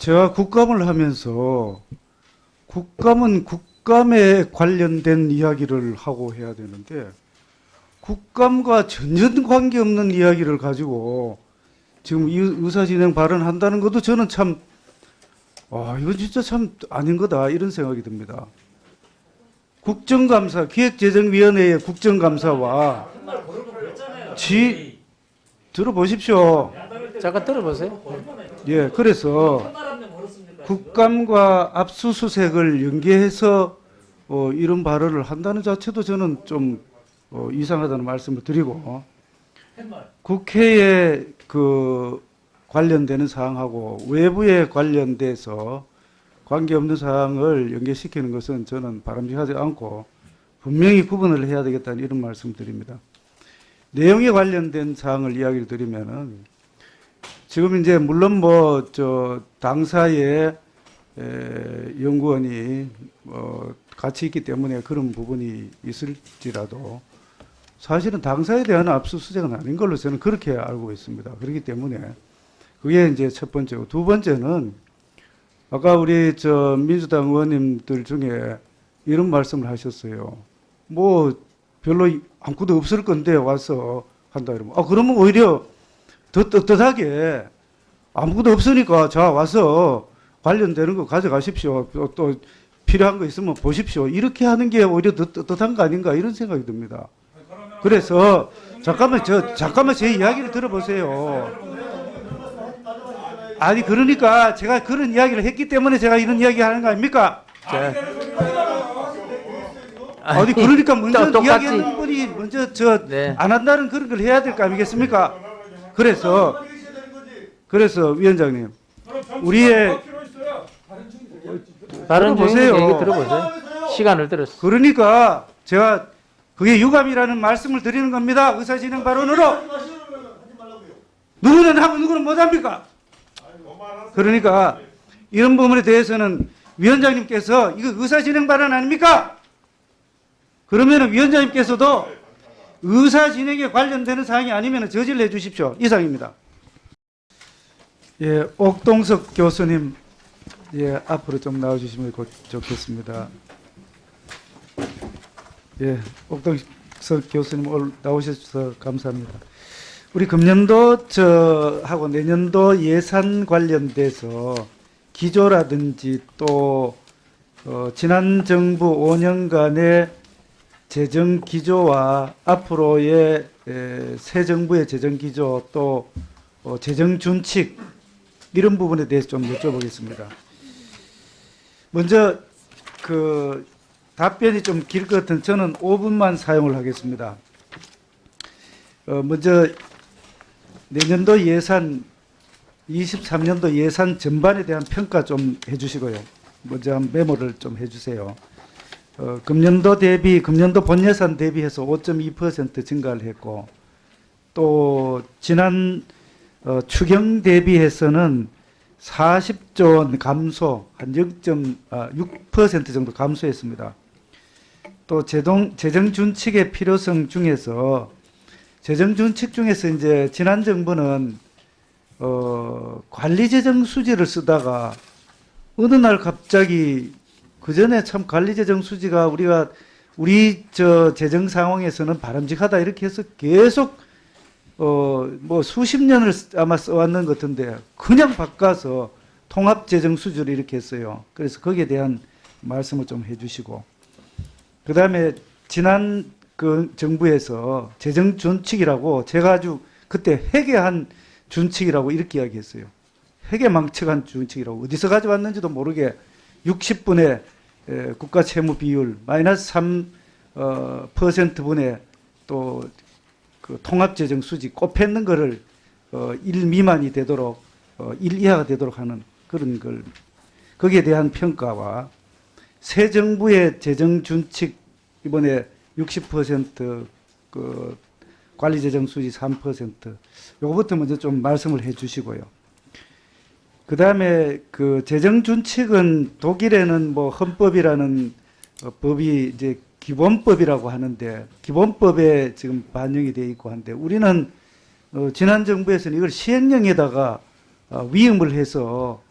제가 국감을 하면서 국감은 국감에 관련된 이야기를 하고 해야 되는데 국감과 전혀 관계없는 이야기를 가지고 지금 이 의사진행 발언한다는 것도 저는 참 이건 진짜 참 아닌 거다 이런 생각이 듭니다. 국정감사, 기획재정위원회의 국정감사와 들어보십시오. 잠깐 들어보세요. 예, 그래서 국감과 압수수색을 연계해서 이런 발언을 한다는 자체도 저는 좀 이상하다는 말씀을 드리고 국회에 관련되는 사항하고 외부에 관련돼서 관계없는 사항을 연계시키는 것은 저는 바람직하지 않고 분명히 구분을 해야 되겠다는 이런 말씀을 드립니다. 내용에 관련된 사항을 이야기를 드리면은 지금 이제 물론 당사의 연구원이 같이 있기 때문에 그런 부분이 있을지라도 사실은 당사에 대한 압수수색은 아닌 걸로 저는 그렇게 알고 있습니다. 그렇기 때문에 그게 이제 첫 번째고, 두 번째는 아까 우리 민주당 의원님들 중에 이런 말씀을 하셨어요. 뭐 별로 아무것도 없을 건데 와서 한다 이러면 그러면 오히려 더 떳떳하게 아무것도 없으니까 자 와서 관련되는 거 가져가십시오. 또 필요한 거 있으면 보십시오. 이렇게 하는 게 오히려 더 떳떳한 거 아닌가 이런 생각이 듭니다. 그래서 잠깐만 제 이야기를 들어보세요. 아니 그러니까 제가 그런 이야기를 했기 때문에 제가 이런 이야기 하는 거 아닙니까? 아니 그러니까 먼저 이야기하는 분이 먼저 안 한다는 그런 걸 해야 될 거 아니겠습니까? 그래서 위원장님 우리의 다른 보세요. 얘기 들어보세요. 시간을 들었어요. 그러니까 제가 그게 유감이라는 말씀을 드리는 겁니다. 의사진행 발언으로. 누구는 하고 누구는 못합니까? 그러니까 이런 부분에 대해서는 위원장님께서 이거 의사진행 발언 아닙니까? 그러면 위원장님께서도 의사진행에 관련되는 사항이 아니면 저질러 주십시오. 이상입니다. 예, 옥동석 교수님, 예, 앞으로 좀 나와주시면 좋겠습니다. 예, 옥동석 교수님 오늘 나오셔서 감사합니다. 우리 금년도 하고 내년도 예산 관련돼서 기조라든지 또 지난 정부 5년간의 재정 기조와 앞으로의 새 정부의 재정 기조 또 재정 준칙 이런 부분에 대해서 좀 여쭤보겠습니다. 먼저 답변이 좀 길 것 같은 저는 5분만 사용을 하겠습니다. 먼저 내년도 예산 23년도 예산 전반에 대한 평가 좀 해주시고요. 먼저 한 메모를 좀 해주세요. 금년도 본 예산 대비해서 5.2% 증가를 했고 또 지난 추경 대비해서는 40조 원 감소, 한 0.6% 정도 감소했습니다. 또 재정 준칙의 필요성 중에서 이제 지난 정부는 관리 재정 수지를 쓰다가 어느 날 갑자기 그 전에 참 관리 재정 수지가 우리 재정 상황에서는 바람직하다 이렇게 해서 계속 수십 년을 아마 써왔는 것 같은데 그냥 바꿔서 통합 재정 수지를 이렇게 했어요. 그래서 거기에 대한 말씀을 좀 해주시고, 그 다음에 지난 정부에서 재정 준칙이라고 제가 아주 그때 회계한 준칙이라고 이렇게 이야기했어요. 회계망측한 준칙이라고 어디서 가져왔는지도 모르게 60분의 국가 채무 비율 마이너스 3%분의 또 통합재정 수지 꼽혔는 거를 1 미만이 되도록 1 이하가 되도록 하는 그런 걸 거기에 대한 평가와 새 정부의 재정 준칙 이번에 60% 관리재정 수지 3% 요거부터 먼저 좀 말씀을 해주시고요. 그 다음에 재정 준칙은 독일에는 헌법이라는 법이 이제 기본법이라고 하는데 기본법에 지금 반영이 되어 있고 한데 우리는 지난 정부에서는 이걸 시행령에다가 위임을 해서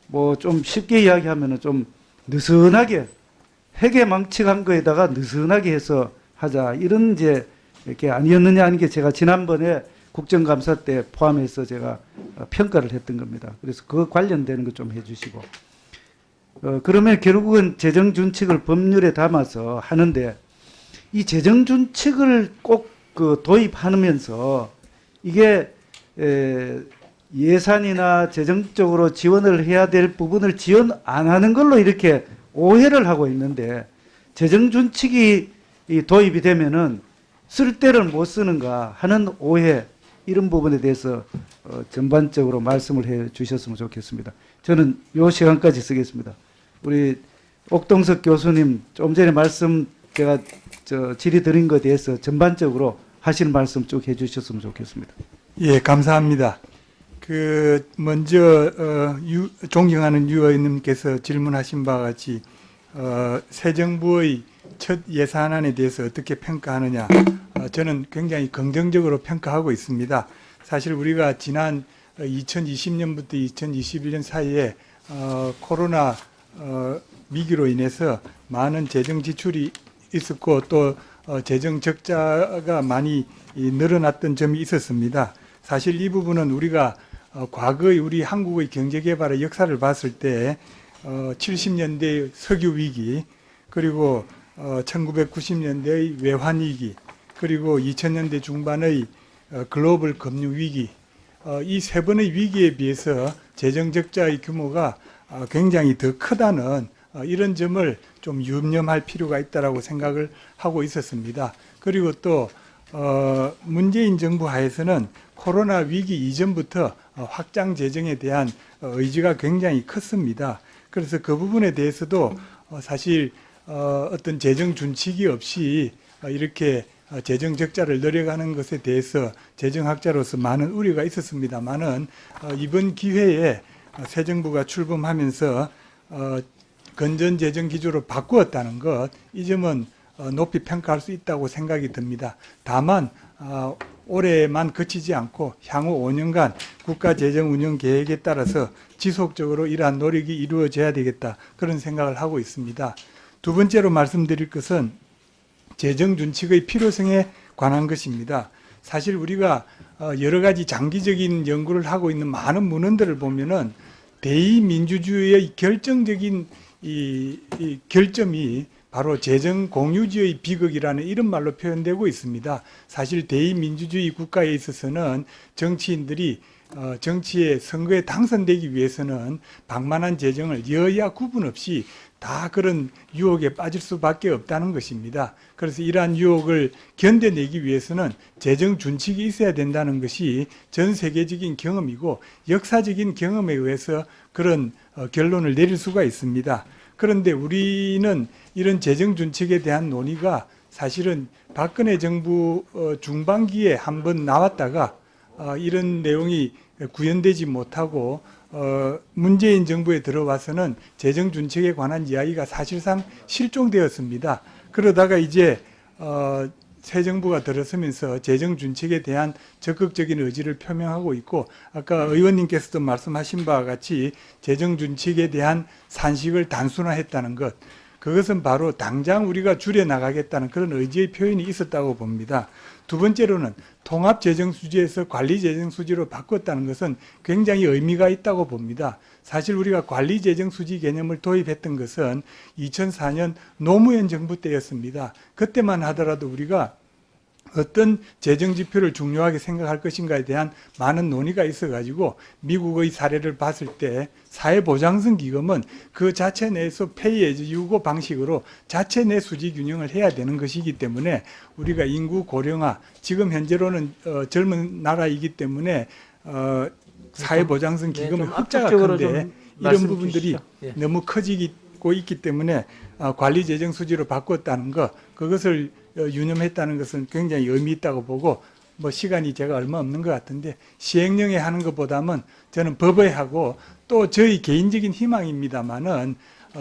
뭐 좀 쉽게 이야기하면은 좀 느슨하게 회계망측한 거에다가 느슨하게 해서 하자 이런 이제 이렇게 아니었느냐 하는 게 제가 지난번에 국정감사 때 포함해서 제가 평가를 했던 겁니다. 그래서 그 관련되는 거 좀 해주시고 그러면 결국은 재정준칙을 법률에 담아서 하는데 이 재정준칙을 꼭 그 도입하면서 이게 예산이나 재정적으로 지원을 해야 될 부분을 지원 안 하는 걸로 이렇게 오해를 하고 있는데 재정준칙이 이 도입이 되면은 쓸 때를 못 쓰는가 하는 오해 이런 부분에 대해서 전반적으로 말씀을 해 주셨으면 좋겠습니다. 저는 요 시간까지 쓰겠습니다. 우리 옥동석 교수님 좀 전에 말씀 제가 질의 드린 것에 대해서 전반적으로 하시는 말씀 쭉 해주셨으면 좋겠습니다. 예, 감사합니다. 먼저 존경하는 유 의원님께서 질문하신 바와 같이 새 정부의 첫 예산안에 대해서 어떻게 평가하느냐, 저는 굉장히 긍정적으로 평가하고 있습니다. 사실 우리가 지난 2020년부터 2021년 사이에 코로나 위기로 인해서 많은 재정 지출이 있었고 또 재정 적자가 많이 늘어났던 점이 있었습니다. 사실 이 부분은 우리가 과거의 우리 한국의 경제개발의 역사를 봤을 때 70년대의 석유 위기, 그리고 1990년대의 외환 위기, 그리고 2000년대 중반의 글로벌 금융 위기, 이 세 번의 위기에 비해서 재정 적자의 규모가 굉장히 더 크다는 이런 점을 좀 유념할 필요가 있다라고 생각을 하고 있었습니다. 그리고 또 문재인 정부 하에서는 코로나 위기 이전부터 확장 재정에 대한 의지가 굉장히 컸습니다. 그래서 그 부분에 대해서도 사실 어떤 재정 준칙이 없이 이렇게 재정 적자를 늘려가는 것에 대해서 재정학자로서 많은 우려가 있었습니다만은 이번 기회에 새 정부가 출범하면서 건전 재정 기조로 바꾸었다는 것, 이 점은 높이 평가할 수 있다고 생각이 듭니다. 다만 올해만 그치지 않고 향후 5년간 국가 재정 운영 계획에 따라서 지속적으로 이러한 노력이 이루어져야 되겠다, 그런 생각을 하고 있습니다. 두 번째로 말씀드릴 것은 재정 준칙의 필요성에 관한 것입니다. 사실 우리가 여러 가지 장기적인 연구를 하고 있는 많은 문헌들을 보면은 대의민주주의의 결정적인 이 결점이 바로 재정 공유주의 비극이라는 이런 말로 표현되고 있습니다. 사실 대의민주주의 국가에 있어서는 정치인들이 정치의 선거에 당선되기 위해서는 방만한 재정을 여야 구분 없이 다 그런 유혹에 빠질 수밖에 없다는 것입니다. 그래서 이러한 유혹을 견뎌내기 위해서는 재정 준칙이 있어야 된다는 것이 전 세계적인 경험이고 역사적인 경험에 의해서 그런 결론을 내릴 수가 있습니다. 그런데 우리는 이런 재정 준칙에 대한 논의가 사실은 박근혜 정부 중반기에 한번 나왔다가 이런 내용이 구현되지 못하고 문재인 정부에 들어와서는 재정 준칙에 관한 이야기가 사실상 실종되었습니다. 그러다가 이제 새 정부가 들어서면서 재정 준칙에 대한 적극적인 의지를 표명하고 있고, 아까 의원님께서도 말씀하신 바와 같이 재정 준칙에 대한 산식을 단순화했다는 것, 그것은 바로 당장 우리가 줄여나가겠다는 그런 의지의 표현이 있었다고 봅니다. 두 번째로는 통합재정수지에서 관리재정수지로 바꿨다는 것은 굉장히 의미가 있다고 봅니다. 사실 우리가 관리재정수지 개념을 도입했던 것은 2004년 노무현 정부 때였습니다. 그때만 하더라도 우리가 어떤 재정지표를 중요하게 생각할 것인가에 대한 많은 논의가 있어가지고 미국의 사례를 봤을 때 사회보장성 기금은 그 자체 내에서 페이 에즈 유고 방식으로 자체 내 수지 균형을 해야 되는 것이기 때문에 우리가 인구 고령화, 지금 현재로는 젊은 나라이기 때문에 사회보장성 기금의 흑자가 큰데 이런 부분들이 너무 커지고 있기 때문에 관리재정수지로 바꿨다는 것, 그것을 유념했다는 것은 굉장히 의미 있다고 보고, 뭐 시간이 제가 얼마 없는 것 같은데 시행령에 하는 것보다는 저는 법에 하고 또 저희 개인적인 희망입니다만은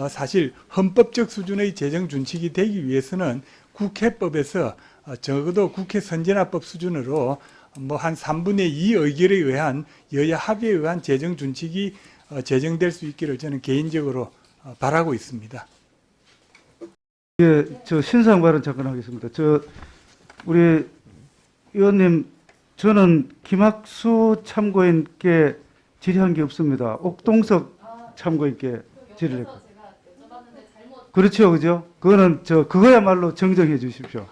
사실 헌법적 수준의 재정 준칙이 되기 위해서는 국회법에서 적어도 국회 선진화법 수준으로 뭐 한 3분의 2 의결에 의한 여야 합의에 의한 재정 준칙이 제정될 수 있기를 저는 개인적으로 바라고 있습니다. 예, 저 신상 발언 잠깐 하겠습니다. 우리 의원님, 저는 김학수 참고인께 질의한 게 없습니다. 옥동석 참고인께 질의를 했고. 그렇죠, 그죠? 그거는 그거야말로 정정해 주십시오.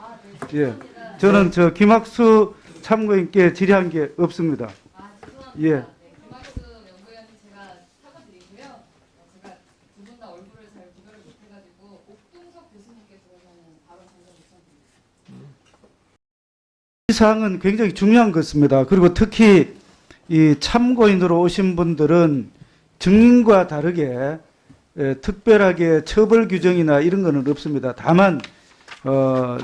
예, 저는 김학수 참고인께 질의한 게 없습니다. 예. 김학수 연구위원님 제가 사과드리고요. 제가 두 분 다 얼굴을 잘 구별을 못해가지고 옥동석 교수님께 그러면 바로 전달 요청드립니다. 이 사항은 굉장히 중요한 것입니다. 그리고 특히 이 참고인으로 오신 분들은 증인과 다르게 특별하게 처벌 규정이나 이런 거는 없습니다. 다만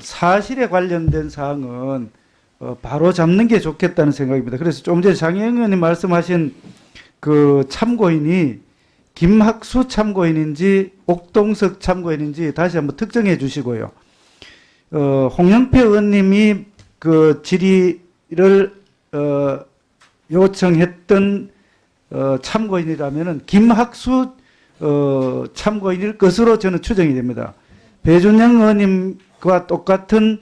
사실에 관련된 사항은 바로 잡는 게 좋겠다는 생각입니다. 그래서 좀 전에 장혜영 의원님 말씀하신 그 참고인이 김학수 참고인인지 옥동석 참고인인지 다시 한번 특정해 주시고요. 홍영표 의원님이 그 질의를 요청했던 참고인이라면은 김학수 참고인일 것으로 저는 추정이 됩니다. 배준영 의원님과 똑같은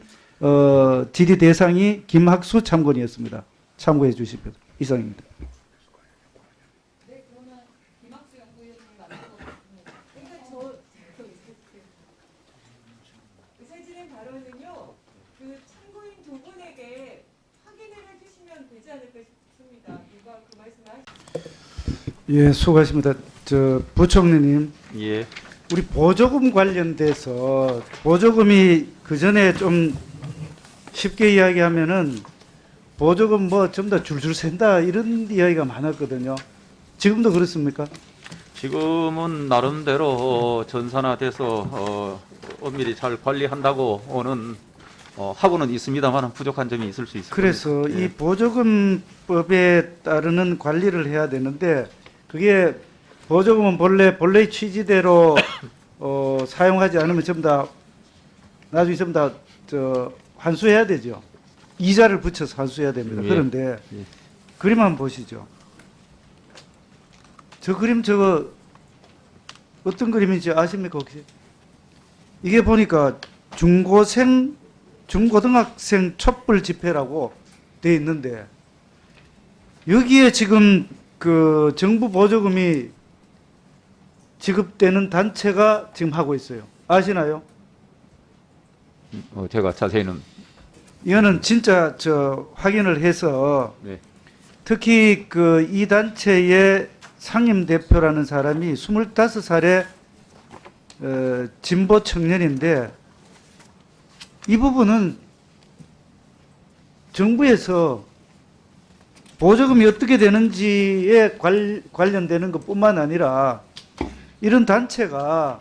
질의 대상이 김학수 참고인이었습니다. 참고해 주십시오. 이상입니다. 네, 그러면 김학수 연구위원님 만나고 있습니다. 그러니까 의사진행 발언은요, 그 참고인 두 분에게 확인을 해주시면 되지 않을까 싶습니다. 누가 그 말씀을 하시죠? 예, 수고하십니다. 부총리님, 예. 우리 보조금 관련돼서 보조금이 그 전에 좀 쉽게 이야기하면은 보조금 뭐 전부 다 줄줄 샌다 이런 이야기가 많았거든요. 지금도 그렇습니까? 지금은 나름대로 전산화돼서 엄밀히 잘 관리한다고는 하고는 있습니다만 부족한 점이 있을 수 있습니다. 그래서 이 보조금법에 따르는 관리를 해야 되는데 그게 보조금은 본래 취지대로 사용하지 않으면 전부 다 나중에 전부 다 환수해야 되죠. 이자를 붙여서 환수해야 됩니다. 예. 그런데 예. 그림 한번 보시죠. 저 그림 저거 어떤 그림인지 아십니까 혹시? 이게 보니까 중고등학생 촛불 집회라고 돼 있는데 여기에 지금 그 정부 보조금이 지급되는 단체가 지금 하고 있어요. 아시나요? 제가 자세히는 이거는 진짜 확인을 해서 네. 특히 그 이 단체의 상임 대표라는 사람이 25살의 진보 청년인데 이 부분은 정부에서 보조금이 어떻게 되는지에 관련되는 것뿐만 아니라 이런 단체가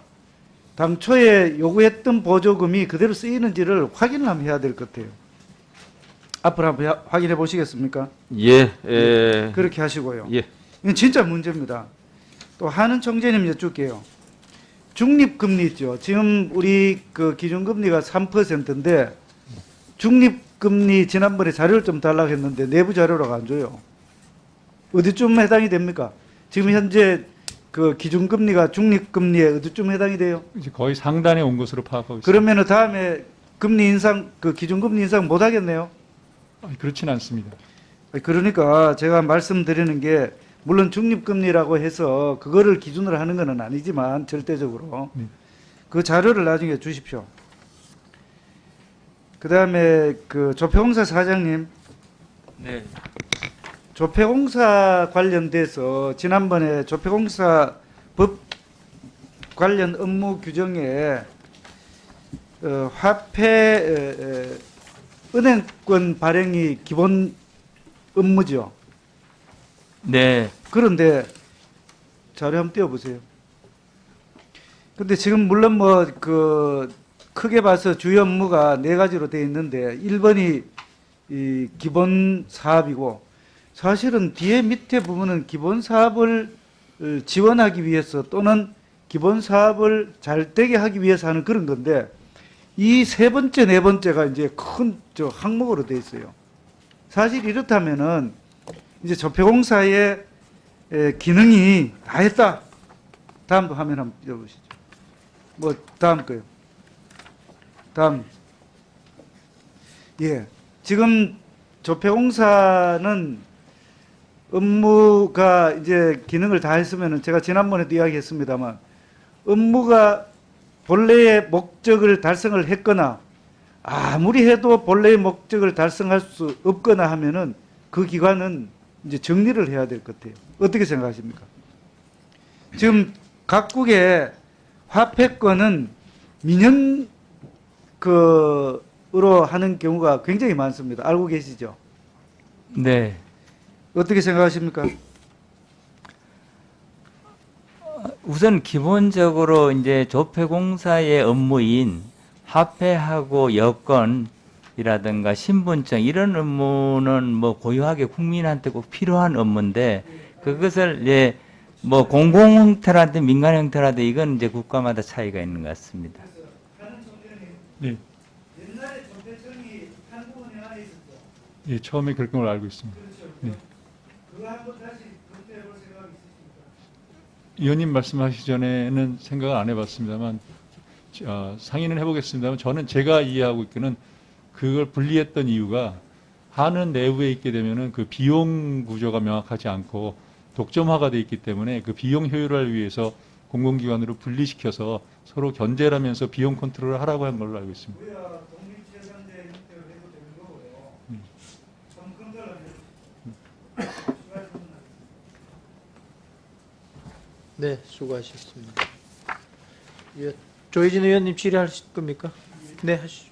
당초에 요구했던 보조금이 그대로 쓰이는지를 확인을 한번 해야 될 것 같아요. 앞으로 한번 확인해 보시겠습니까? 예, 그렇게 하시고요. 예. 이건 진짜 문제입니다. 또 하는 총재님 여쭐게요. 중립금리 있죠. 지금 우리 그 기준금리가 3%인데 중립금리 지난번에 자료를 좀 달라고 했는데 내부 자료라고 안 줘요. 어디쯤 해당이 됩니까? 지금 현재 그 기준금리가 중립금리에 어디쯤 해당이 돼요? 이제 거의 상단에 온 것으로 파악하고 있습니다. 그러면은 다음에 금리 인상, 그 기준금리 인상 못 하겠네요? 그렇지는 않습니다. 그러니까 제가 말씀드리는 게 물론 중립금리라고 해서 그거를 기준으로 하는 건 아니지만 절대적으로 네. 그 자료를 나중에 주십시오. 그 다음에 그 조폐공사 사장님. 네. 조폐공사 관련돼서 지난번에 조폐공사 법 관련 업무 규정에 화폐 은행권 발행이 기본 업무죠. 네. 그런데 자료 한번 띄워보세요. 근데 지금 물론 뭐 그 크게 봐서 주요 업무가 4가지로 되어 있는데 1번이 이 기본 사업이고 사실은 뒤에 밑에 부분은 기본 사업을 지원하기 위해서 또는 기본 사업을 잘 되게 하기 위해서 하는 그런 건데 이 3번째, 4번째가 이제 큰 항목으로 되어 있어요. 사실 이렇다면은 이제 조폐공사의 기능이 다 했다. 다음 화면 한번 띄워보시죠. 뭐 다음 거요. 다음. 예. 지금 조폐공사는 업무가 이제 기능을 다 했으면은 제가 지난번에도 이야기했습니다만 업무가 본래의 목적을 달성을 했거나 아무리 해도 본래의 목적을 달성할 수 없거나 하면은 그 기관은 이제 정리를 해야 될 것 같아요. 어떻게 생각하십니까? 지금 각국의 화폐권은 민영 으로 하는 경우가 굉장히 많습니다. 알고 계시죠? 네. 어떻게 생각하십니까? 우선 기본적으로 이제 조폐공사의 업무인 화폐하고 여권이라든가 신분증 이런 업무는 뭐 고유하게 국민한테 꼭 필요한 업무인데 그것을 이제 뭐 공공 형태라든 민간 형태라든 이건 이제 국가마다 차이가 있는 것 같습니다. 네. 옛날에 조폐청이 한국은행 안에 있었죠. 예, 처음에 그렇게 걸 알고 있습니다. 네. 그거 한번 다시 검토해 볼 생각이 있으십니까? 의원님 말씀하시기 전에는 생각을 안 해봤습니다만 상의는 해보겠습니다만 저는 제가 이해하고 있기는 그걸 분리했던 이유가 한은 내부에 있게 되면은 그 비용 구조가 명확하지 않고 독점화가 돼 있기 때문에 그 비용 효율화를 위해서 공공기관으로 분리시켜서 서로 견제를 하면서 비용 컨트롤을 하라고 한 걸로 알고 있습니다. 우리가 독립재산제 형태로 해도 되는 거고요. 좀 검토를 해주십시오. 네, 수고하셨습니다. 예, 조혜진 의원님 질의하실 겁니까? 네, 하시죠.